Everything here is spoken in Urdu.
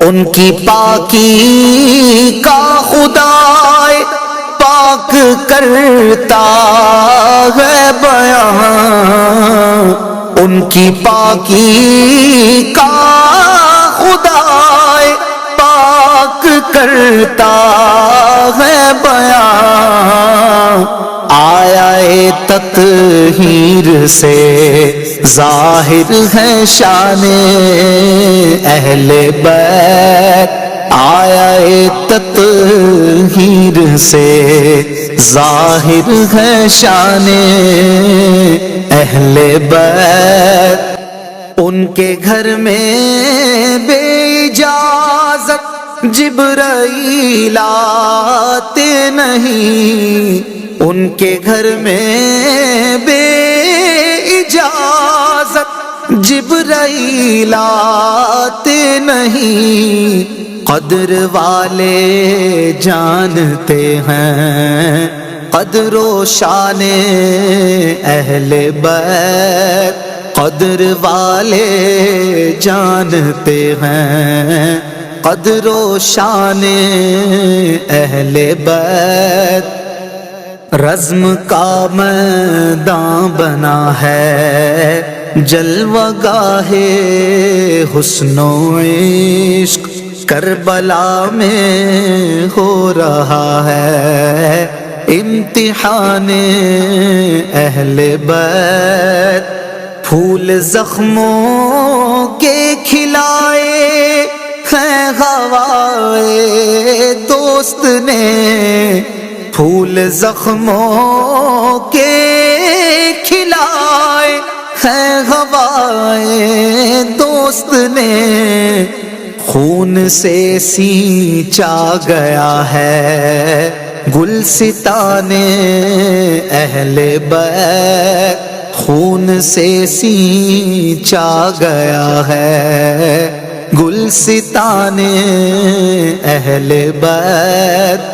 ان کی پاکی کا خدا پاک کرتا ہے بیان، ان کی پاکی کا خدا پاک کرتا ہے بیان۔ آیا تطہیر سے ظاہر ہے شان اہل بیت، آیا تطہیر سے ظاہر ہے شان اہل بیت۔ ان کے گھر میں بے اجازت جبرائیل آتے نہیں، ان کے گھر میں بے اجازت جبرائیل آتے نہیں۔ قدر والے جانتے ہیں قدر و شان اہل بیت، قدر والے جانتے ہیں قدر و شان اہل بیت۔ رزم کا میدان بنا ہے جلوہ گاہ حسن و عشق، کربلا میں ہو رہا ہے امتحان اہل بیت۔ پھول زخموں کے کھلائے ہیں ہوائے دوست نے، پھول زخموں کے کھلائے ہیں ہوائے دوست نے، خون سے سینچا گیا ہے گلستان اہل بیت، خون سے سینچا گیا ہے گلستان اہل بیت۔